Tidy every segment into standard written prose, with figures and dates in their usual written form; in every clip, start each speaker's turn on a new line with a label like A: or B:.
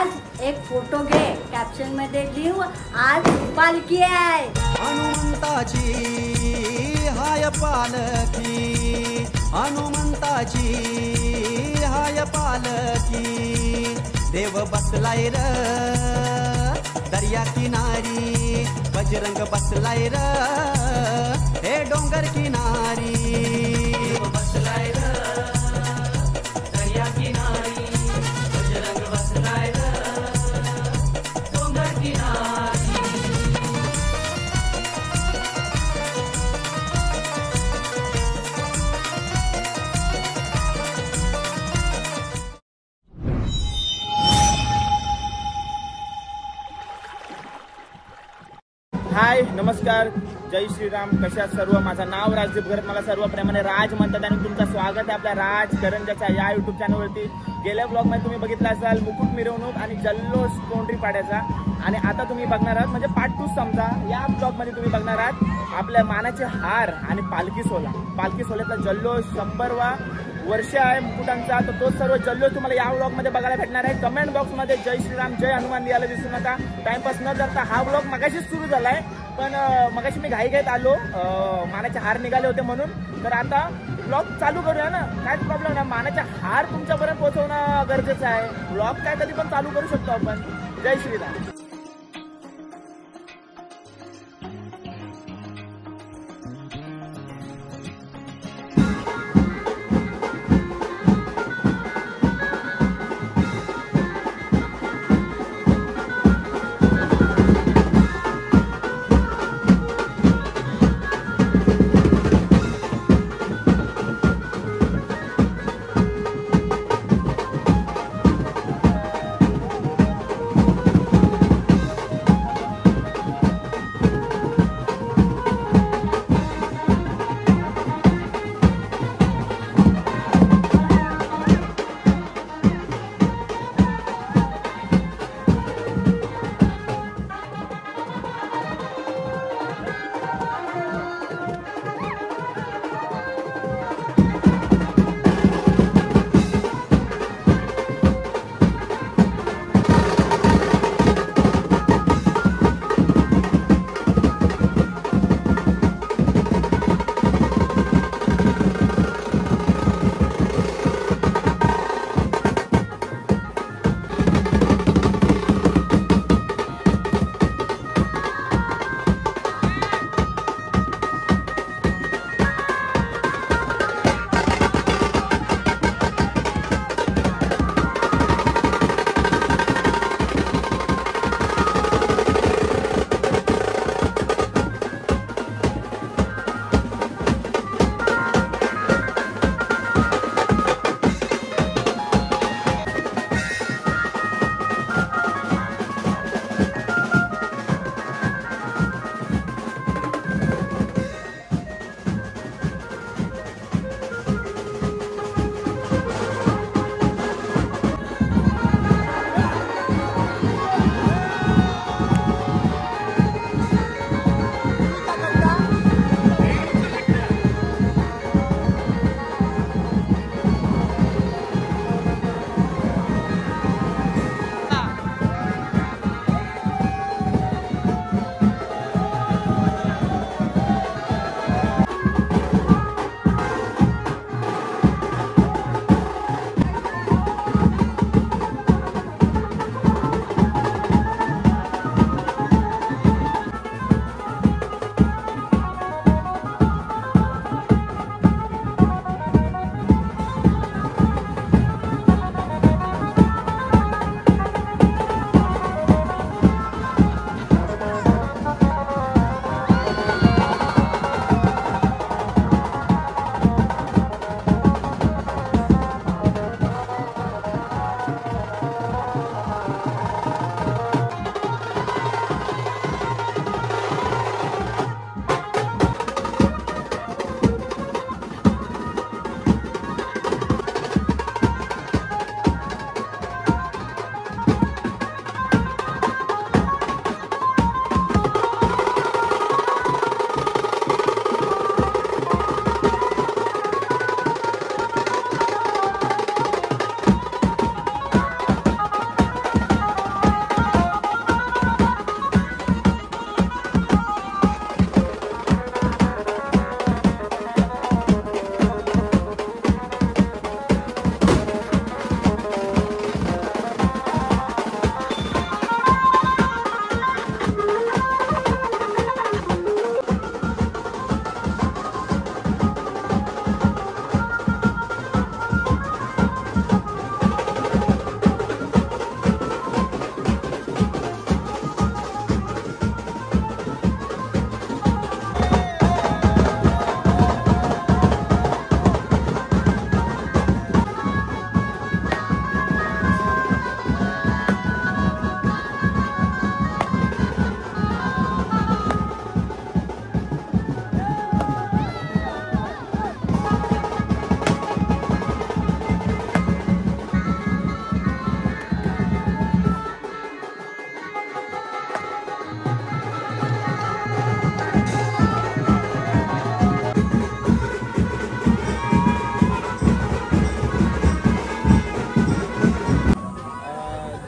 A: आज एक फोटो घे, कॅप्शन मध्ये लिहू आज पालखी आहे.
B: हनुमंताची हाय पालखी, हनुमंताची हाय पालखी. देव बसलाय र दर्या किनारी, बजरंग बसलाय र हे डोंगर किनारी. देव बसलाय र दर्या किनारी, बजरंग बसलाय र डोंगर किनारी.
C: हाय नमस्कार, जय श्रीराम. कशा सर्व. माझं नाव राजदीप घरत, मला सर्व प्रेमाने राज म्हणतात आणि तुमचं स्वागत आहे आपल्या राज करंजाच्या या यूट्यूब चॅनलवरती. गेल्या ब्लॉगमध्ये तुम्ही बघितलं असाल मुकुट मिरवणूक आणि जल्लोष तोंडरी पाड्याचा, आणि आता तुम्ही बघणार आहात म्हणजे पार्ट 2 समजा. या ब्लॉगमध्ये तुम्ही बघणार आहात आपल्या मानाचे हार आणि पालखी सोहळा. पालखी सोहळ्यातला जल्लोष 100वा वर्ष आहे मुकुटांचा, तर तो सर्व जल्लोष तुम्हाला या ब्लॉगमध्ये बघायला भेटणार आहे. कमेंट बॉक्समध्ये जय श्रीराम जय हनुमान लिहायला विसरू नका. टाइमपास न करता हा ब्लॉग मगाशीच सुरू झालाय, पण मगाशी मी घाईघाईत आलो, मानाचे हार निघाले होते म्हणून. तर आता ब्लॉग चालू करूया ना, काहीच प्रॉब्लेम नाही. मानाचे हार तुमच्यापर्यंत पोहोचवणं गरजेचं आहे. ब्लॉग काय कधी पण चालू करू शकतो आपण. जय श्रीराम.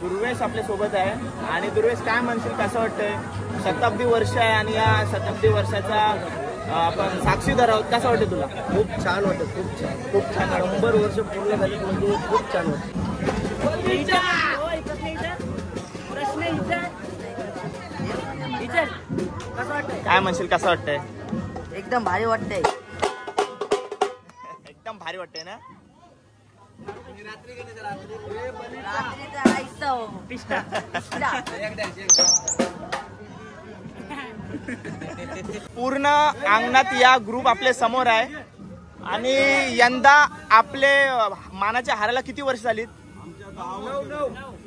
C: दुर्वेश आपल्या सोबत आहे. आणि दुर्वेश, काय म्हणशील, कसं वाटतंय? शताब्दी वर्ष आहे आणि या शताब्दी वर्षाचा आपण साक्षीदार आहोत. कसं वाटतं तुला?
D: खूप छान वाटतं, खूप छान 100 वर्ष पूर्ण झाली म्हणजे खूप छान वाटतं.
C: काय म्हणशील, कसं वाटतंय?
E: एकदम भारी वाटतंय.
C: एकदम भारी वाटतंय ना? पूर्ण अंगणात या ग्रुप आपले समोर आहे. आणि यंदा आपले मानाच्या हाराला किती वर्ष झालीत?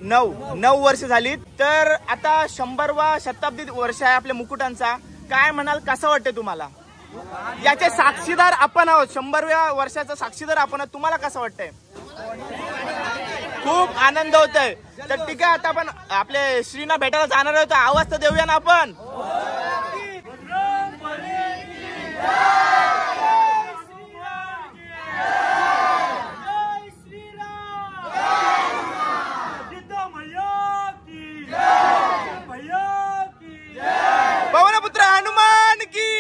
C: 9 वर्ष झालीत. तर आता 100वा शताब्दी वर्ष आहे आपल्या मुकुटांचा. काय म्हणाल, कसं वाटतंय तुम्हाला? याचे साक्षीदार आपण आहोत, 100व्या वर्षाचा साक्षीदार आपण आहोत. तुम्हाला कसं वाटतंय? खूप आनंद होतोय. तर ठीक आहे, आता आपण आपले श्रीना भेटायला जाणार आहोत. आवाज तर देऊया ना आपण. पवनपुत्र हनुमान की.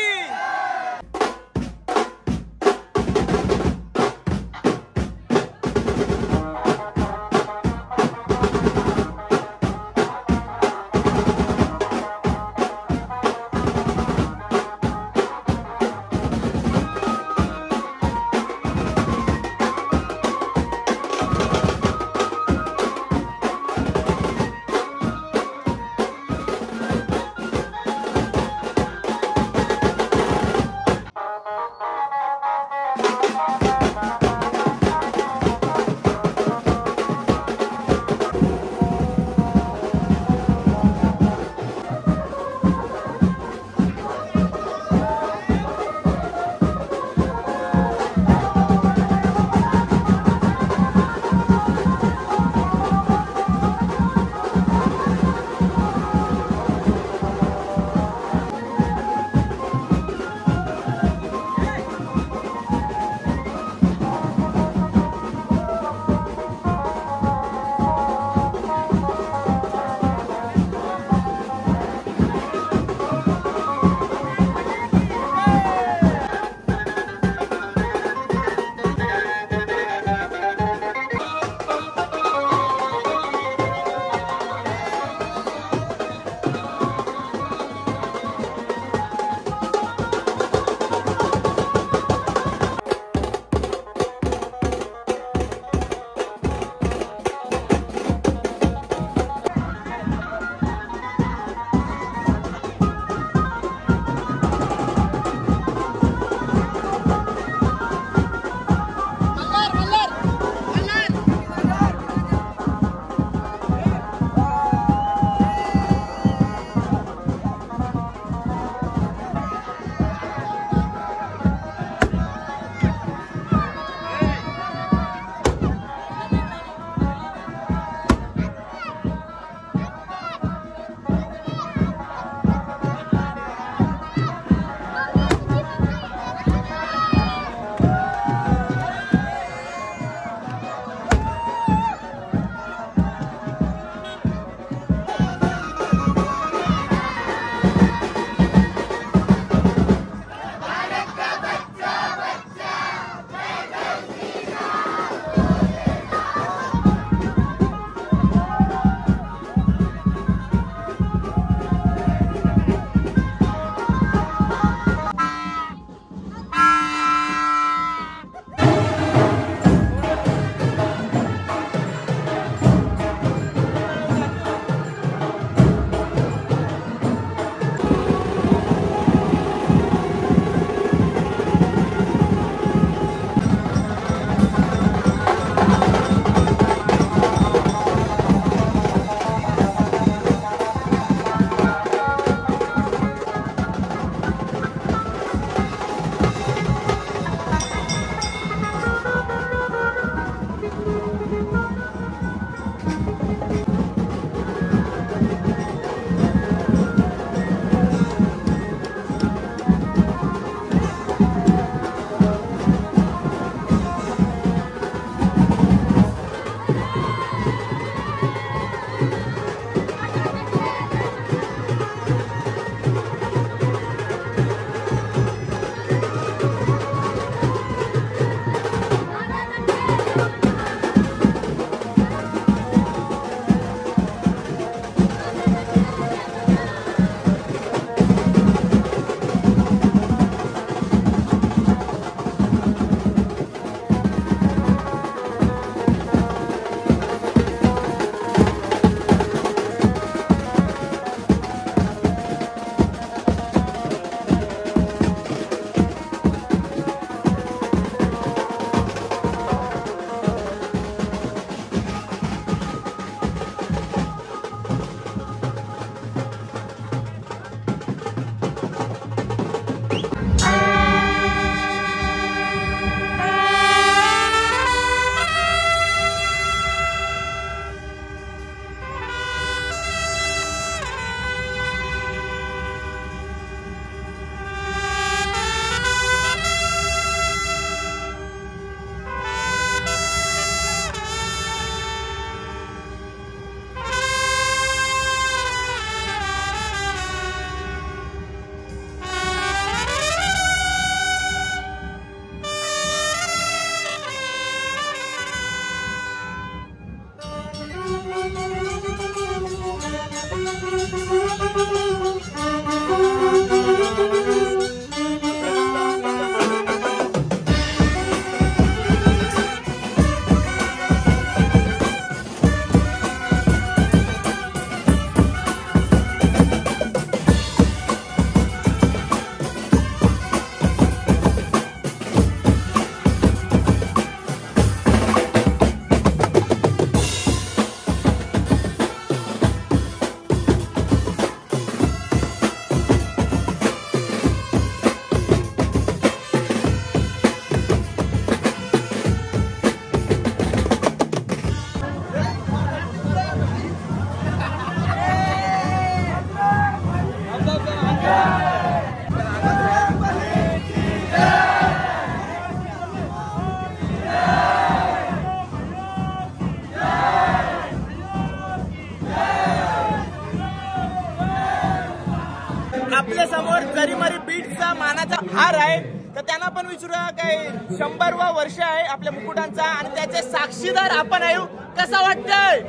C: आपल्या समोर जरीमरी बीट्सचा मानाचा हार आहे, तर त्यांना पण विचारूया काय 100वा वर्ष आहे आपल्या मुकुटांचा आणि त्याचे साक्षीदार आपण आहे. कसा वाटतंय?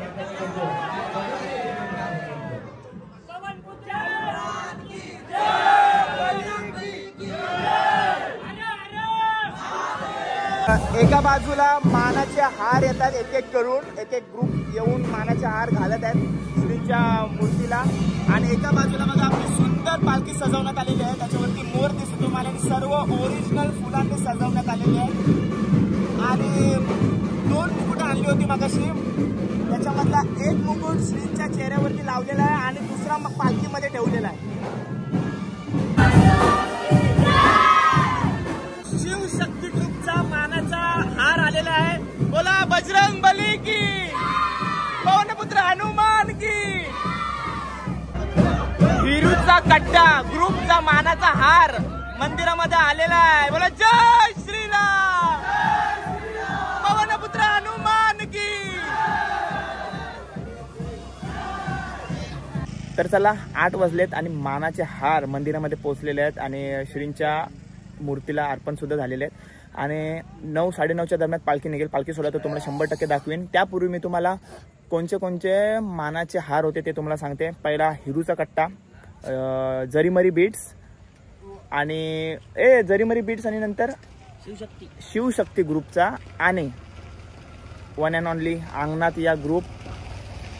C: एका बाजूला मानाचे हार येतात, एक एक करून एक एक ग्रुप येऊन मानाचे हार घालत आहेत श्रींच्या मूर्तीला. आणि एका बाजूला बघा आपली सुंदर पालखी सजवण्यात आलेली आहे, त्याच्यावरती मोर दिसतो तुम्हाला आणि सर्व ओरिजिनल फुलांनी सजवण्यात आलेली आहे. आणि 2 मुकुट आणली होती मगाशी, त्याच्यामधला एक मुकुट श्रींच्या चेहऱ्यावरती लावलेला आहे आणि दुसरा मग पालखीमध्ये ठेवलेला आहे. शिवशक्ती ग्रुपचा मानाचा हार आलेला आहे. बोला बजरंग बली की, पवनपुत्र हनुमान की. हिरूचा कट्टा ग्रुपचा मानाचा हार मंदिरामध्ये आलेला आहे. बोला जय श्रीराम, पवनपुत्र हनुमान की. तर चला 8 वाजलेत आणि मानाचे हार मंदिरामध्ये पोहोचलेले आहेत आणि श्रींच्या मूर्तीला अर्पण सुद्धा झालेले आहेत. आणि 9, 9:30च्या दरम्यान पालखी निघेल. पालखी सोहळा तर तुम्हाला 100% दाखवेन. त्यापूर्वी मी तुम्हाला कोणते मानाचे हार होते ते तुम्हाला सांगते. पहिला हिरूचा कट्टा, जरीमरी बीट्स आणि जरीमरी बीट्स आणि नंतर शिवशक्ती ग्रुपचा आणि वन अँड ओनली अंगणात या ग्रुप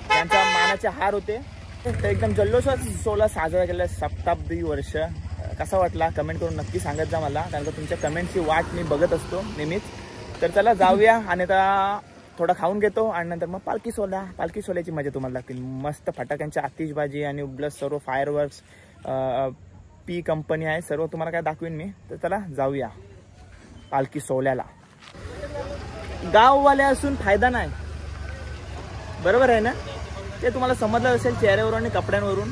C: त्यांचा मानाचे हार होते. एकदम जल्लोषात सोहळा साजरा केला. शताब्दी वर्ष कसा वाटला कमेंट करून नक्की सांगत जा मला, कारण का तुमच्या कमेंटची वाट मी बघत असतो नेहमीच. तर चला जाऊया आणि आता थोडा खाऊन घेतो आणि नंतर मग पालखी सोहळ्याची मजा तुम्हाला लागतील. मस्त फटाक्यांची आतिषबाजी आणि प्लस सर्व फायरवर्क्स, पी कंपनी आहे, सर्व तुम्हाला काय दाखवीन मी. तर चला जाऊया पालखी सोहळ्याला. गाववाले असून फायदा नाही, बरोबर आहे ना? ते तुम्हाला समजलं असेल चेहऱ्यावरून आणि कपड्यांवरून.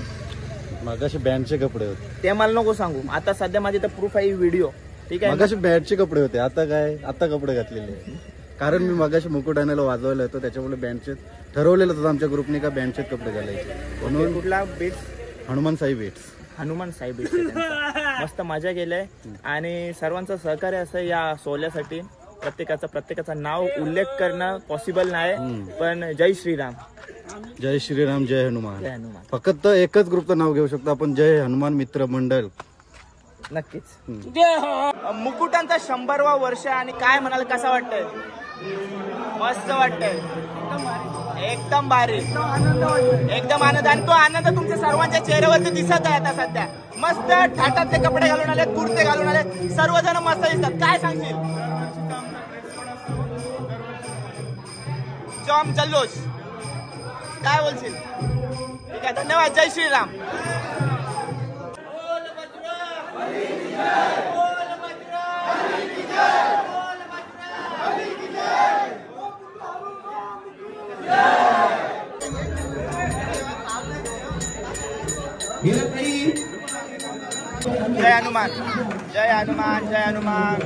D: मगाशी बँडचे कपडे होते
C: ते मला नको सांगू. आता सध्या माझी तर प्रूफ आहे व्हिडिओ, ठीक आहे.
D: मगाशी बँडचे कपडे होते, आता काय? आता कपडे घातलेले. कारण मी मगाशी मुकुट आणायला वाजवायला होतो, त्याच्यामुळे बँडचे ठरवलेलं होतं आमच्या ग्रुपने का बँडचे कपडे घालायचे. म्हणून
C: कुठला beats?
D: Hanuman Sai beats.
C: Hanuman Sai beats. मस्त मजा केलंय आणि सर्वांचं सहकार्य असं या सोहळ्यासाठी. प्रत्येकाचं नाव उल्लेख करणं पॉसिबल नाही, पण जय श्रीराम,
D: जय श्रीराम, जय हनुमान.
C: जय हनुमान.
D: फक्त एकच ग्रुपचं नाव घेऊ शकतो आपण, जय हनुमान मित्र मंडळ.
C: नक्कीच. मुकुटांचा 100वा वर्ष आणि काय म्हणाल, कसं वाटतंय? मस्त वाटतंय, एकदम भारी, एकदम आनंद. आणि तो आनंद तुमच्या सर्वांच्या चेहऱ्यावरती दिसत आहे आता सध्या. मस्त ठाटातले कपडे घालून आले, कुर्ते घालून आले, सर्वजण मस्त दिसतात. काय सांगशील? जॉम जल्लोष, काय बोलशील? ठीक आहे, धन्यवाद. जय श्रीराम. जय हनुमान, जय हनुमान, जय हनुमान.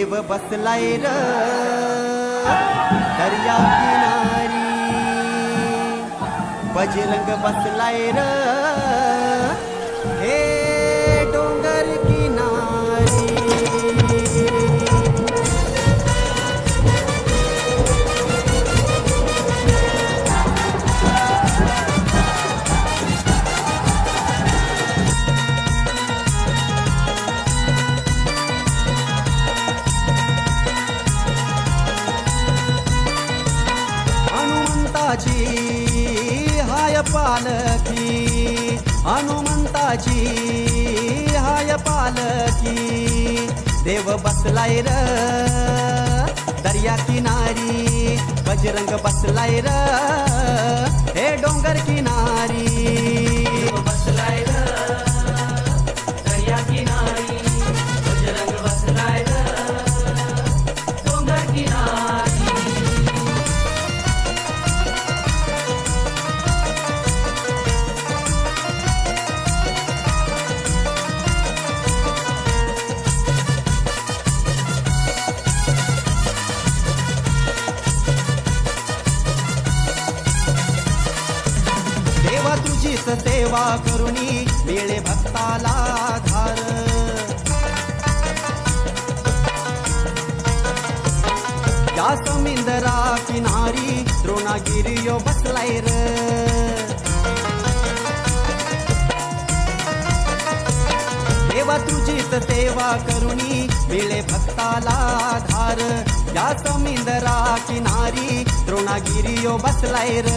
B: देव बसलाय र दर्या किनारी बजरंग बसलाय र हे डोंगर किनारी हाय पालकी हनुमंताची हाय पालकी देव बसलाय र दर्या किनारी बजरंग बसलाय र हे डोंगर किनारी देव बसलाय र दर्या किनारी बजरंग बसलाय र डोंगर किनारी सेवा करुणी वेळे भक्ताला धार या समुद्रा किनारी द्रोणागिरीयो बसलाय र देवा तुझीच सेवा करुणी वेळे भक्ताला धार या समुद्रा किनारी द्रोणागिरीयो बसलाय र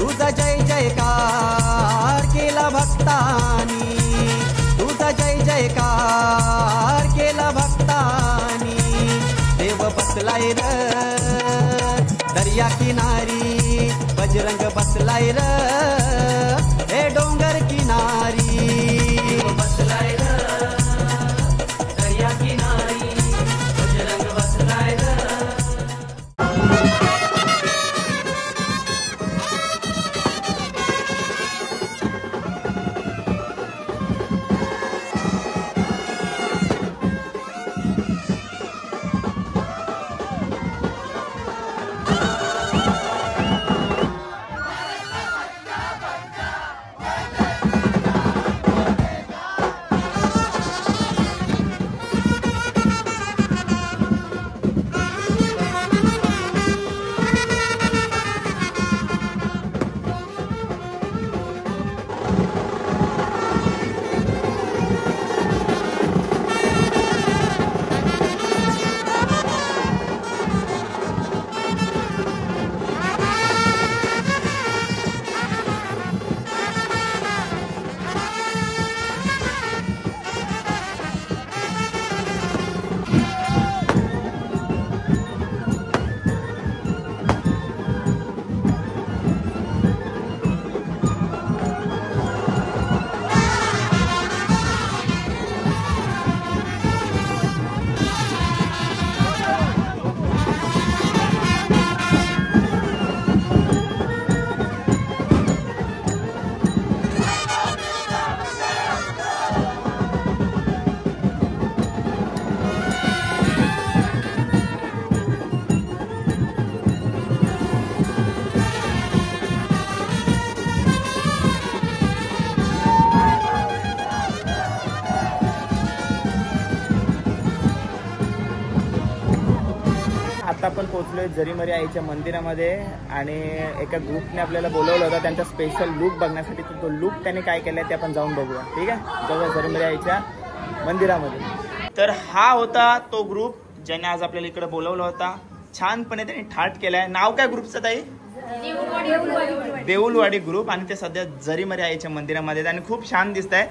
B: तुझा जय जयकार केला भक्तानी तुझा जय जयकार केला भक्तानी देव बसलाय र दर्या किनारी बजरंग बसलाय र हे डोंगर किनारी देव बसलाय र दर्या किनारी बजरंग बसलाय र
C: आता आपण पोहोचलोय जरीमरी आईच्या मंदिरामध्ये आणि एका ग्रुपने आपल्याला बोलवलं होतं त्यांचा स्पेशल लुक बघण्यासाठी. तो लुक त्याने काय केलाय ते आपण जाऊन बघूया. ठीक आहे, जाऊया जरीमरी आईच्या मंदिरामध्ये. तर हा होता तो ग्रुप ज्याने आज आपल्याला इकडे बोलवला होता. छानपणे त्यांनी थाट केलाय. नाव काय ग्रुपचं ताई? देऊलवाडी ग्रुप. आणि ते सध्या जरीमरी आईच्या मंदिरामध्ये आणि खूप छान दिसत आहे.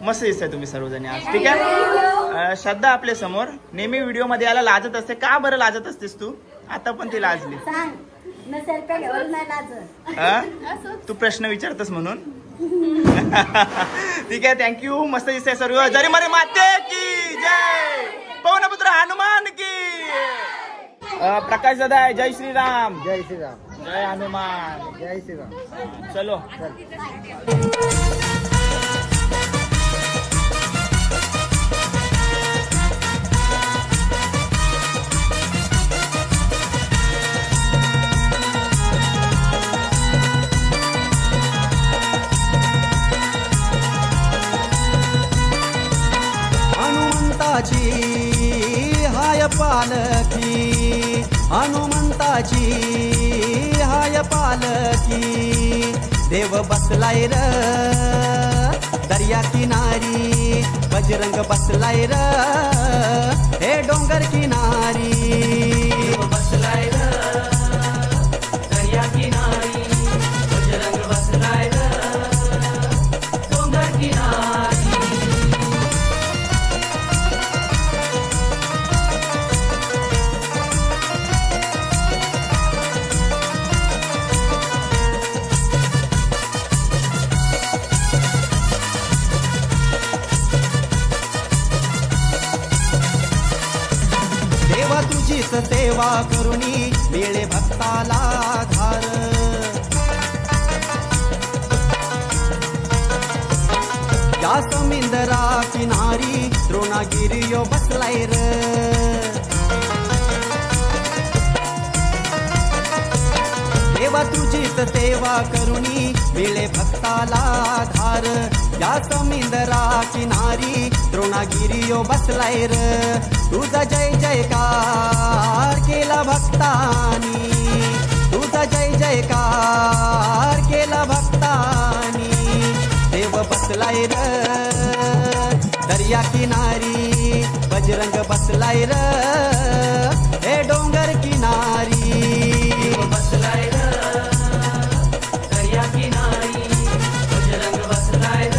C: मस्त दिसत आहे तुम्ही सर्वजण आज. ठीक आहे, श्रद्धा आपल्या समोर नेहमी व्हिडिओ मध्ये याला लाजत असते. का बरं लाजत असतेस तू? आता पण ती लाजली. तू प्रश्न विचारतस म्हणून. ठीक आहे, थँक्यू. मस्त दिसतंय सर्व. जरीमरी माते की जय. पवनपुत्र हनुमान की. प्रकाश दादा जय श्रीराम.
F: जय श्रीराम.
C: जय हनुमान.
F: जय श्रीराम.
C: चलो.
B: हनुमंताची हाय पालकी देव बसलाय र दर्या किनारी बजरंग बसलाय र हे डोंगर किनारी देव बसलाय र दर्या किनारी बजरंग बसलाय र डोंगर किनारी तुझीच सेवा करुणी मिळे भक्ताला धार या समुद्रा किनारी द्रोणागिरीयो बसलाय र देवा तुझीच सेवा करुणी मिळे भक्ताला धार या समुद्रा किनारी द्रोणागिरीयो बसलाय र तुझा जय जयकार केला भक्तानी तुझा जय जयकार केला भक्तानी देव बसलाय र दर्या किनारी बजरंग बसलाय र हे डोंगर किनारी देव बसलाय र दर्या किनारी बजरंग बसलाय र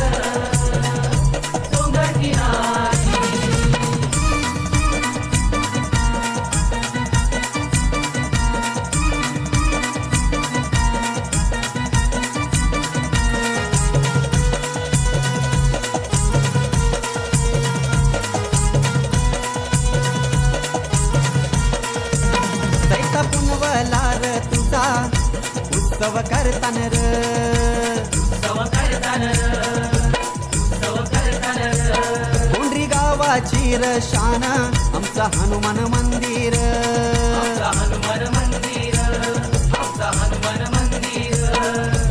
B: डोंगर किनारी पुनवलार तुझा उत्सव करतान र कोंढरी गावाची र शान आमचा हनुमान मंदिर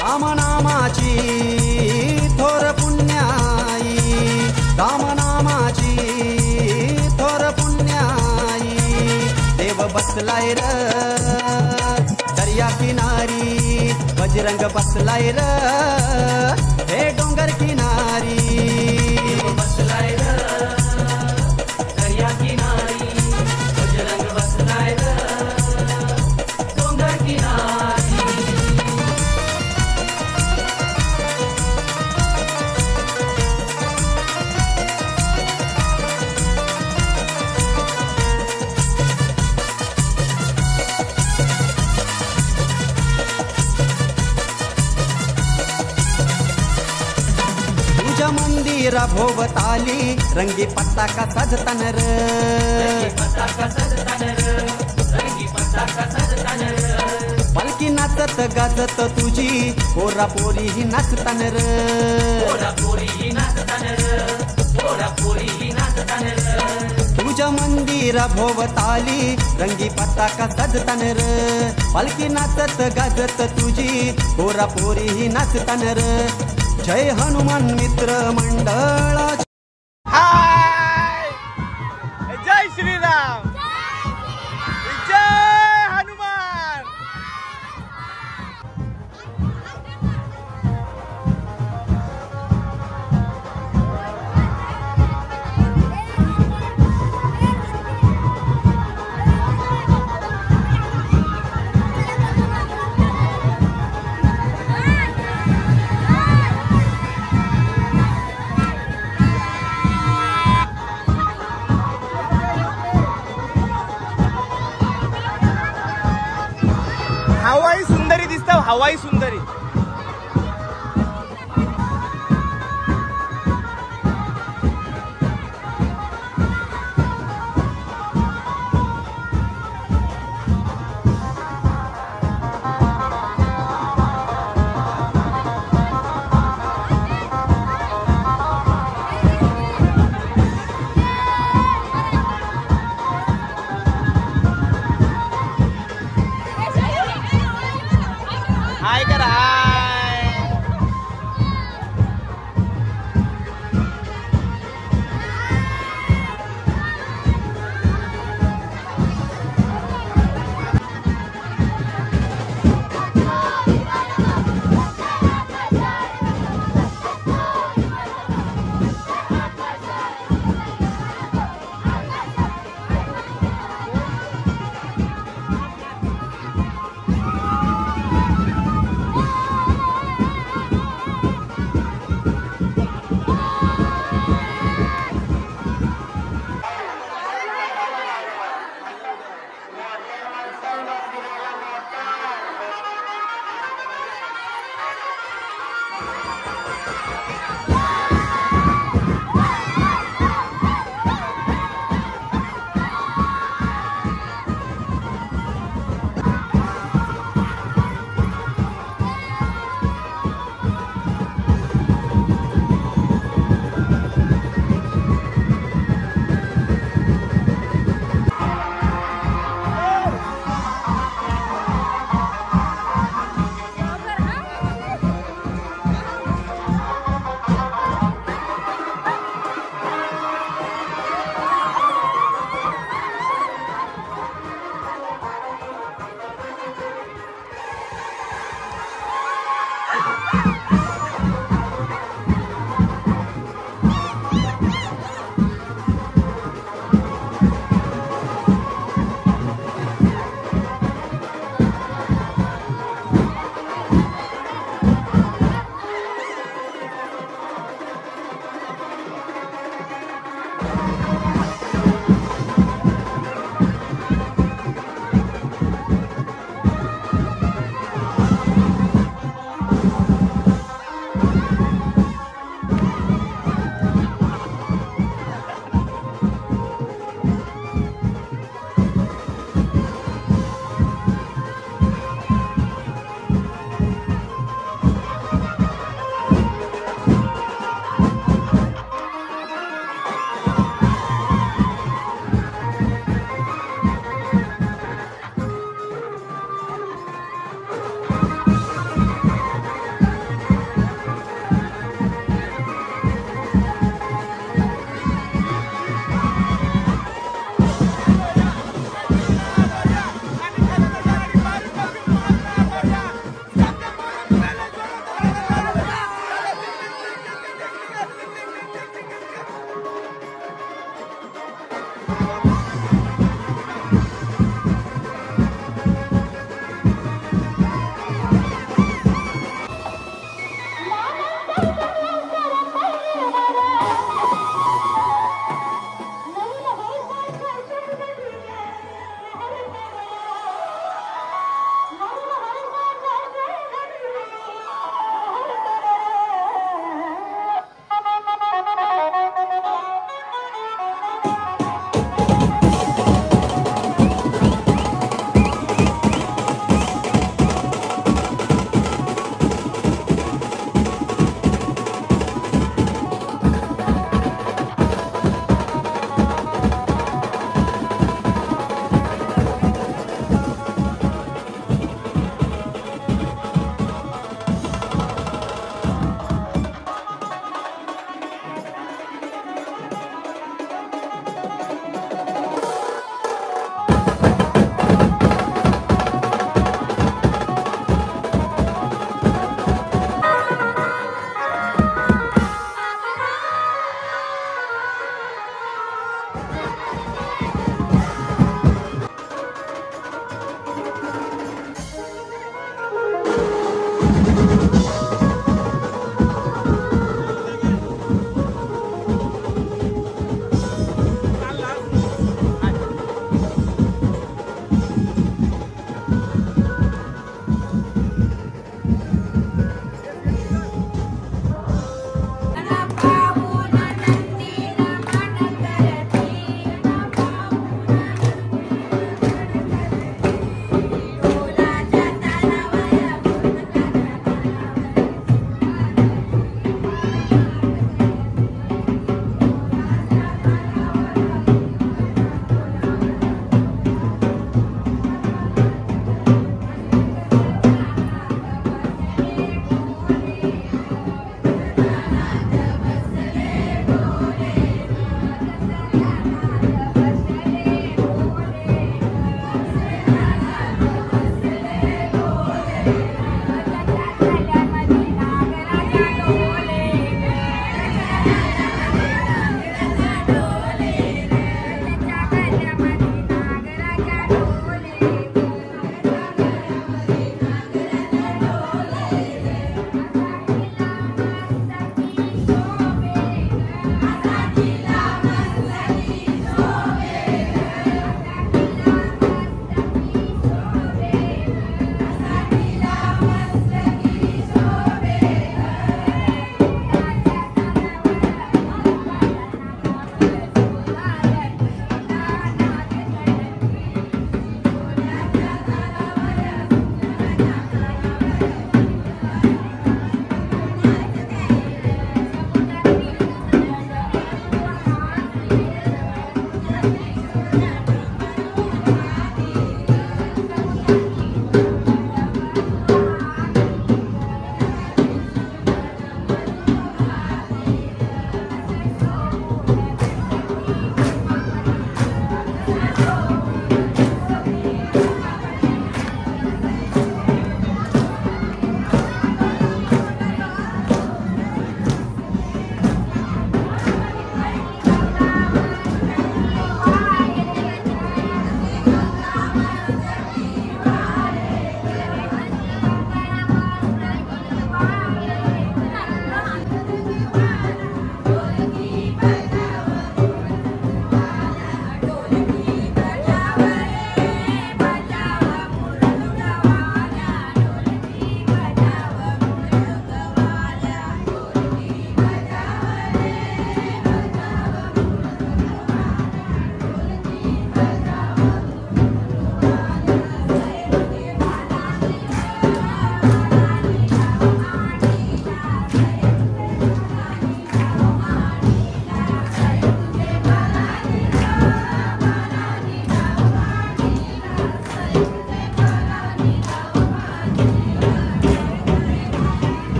B: रामनामाची थोर पुण्याई रामनामाची थोर पुण्याई देव बसलाय र दर्या किनारी बजरंग बसलाय र हे डोंगर किनारी देव बसलाय र दर्या किनारी बजरंग बसलाय र डोंगर किनारी मंदिरा भोवताली रंगी पताका सजतान र पालखी नाचत गाजत तुझी पोरा पोरी ही नाचतान र तुझ्या मंदिरा भोवताली रंगी पताका सजतान र पालखी नाचत गाजत तुझी पोरा पोरी ही नाचतान र जय हनुमान मित्र मंडळ
C: हाय जय श्रीराम जय हनुमान हवाई सुंदरी दिसता हवाई सुंदरी हाय करा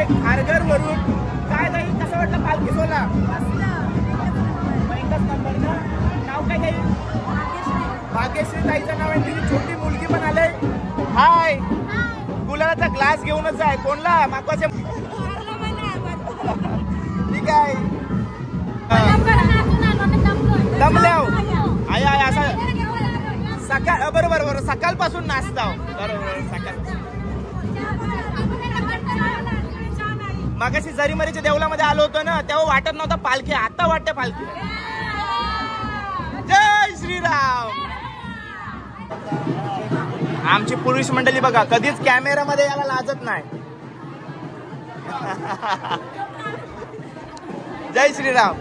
C: खारघर वरून. काय ताई कसं वाटलं पालखी सोहळा? एकच नंबर ना. नाव काय ताई? भाग्यश्री ताईचं नाव आहे. तिची छोटी मुलगी पण आले. हाय, गुलाबाचा ग्लास घेऊनच आहे. कोणला मागवाचे? ठीक आहे. दमल्याव आय आय असं सकाळ बरोबर बरोबर सकाळपासून नाचता. बरोबर सकाळ. मागाशी जरीमरीच्या देवळामध्ये आलो होतो ना, तेव्हा वाटत नव्हता पालखी. आता वाटते पालखी. जय श्रीराम. आमची पुरुष मंडळी बघा कधीच कॅमेरामध्ये याला लाजत नाही. जय श्रीराम.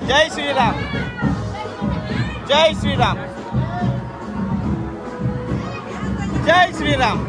C: जय श्रीराम. जय श्रीराम. जय श्रीराम.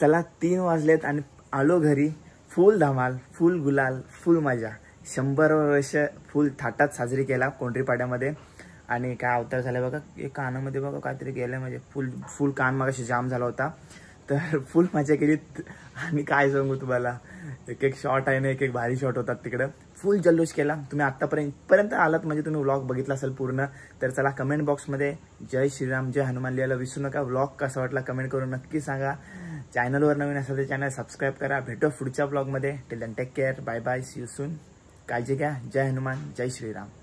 C: चला 3 वाजलेत आणि आलो घरी. फुल धमाल, फुल गुलाल, फुल मजा. 100 वर्ष फुल थाटात साजरी केला कोंढरीपाड्यामध्ये. आणि काय अवतार झाला बघा. एक कानामध्ये बघा काहीतरी गेलं म्हणजे फुल कान मगाशी जाम झाला होता. तर फुल मजा केली. आणि काय सांगू तुम्हाला, एक शॉट आहे ना, एक भारी शॉट होतात तिकडं. फुल जल्लोष केला. तुम्ही आत्तापर्यंत आलात म्हणजे तुम्ही व्लॉग बघितला असेल पूर्ण. तर चला कमेंट बॉक्समध्ये जय श्रीराम जय हनुमान लिहायला विसरू नका. व्लॉग कसा वाटला कमेंट करून नक्की सांगा. चॅनलवर नवीन असेल तर चॅनल सबस्क्राईब करा. भेटू पुढच्या व्लॉगमध्ये. Till then take care. Bye bye. See you soon. काळजी घ्या. जय हनुमान जय श्रीराम.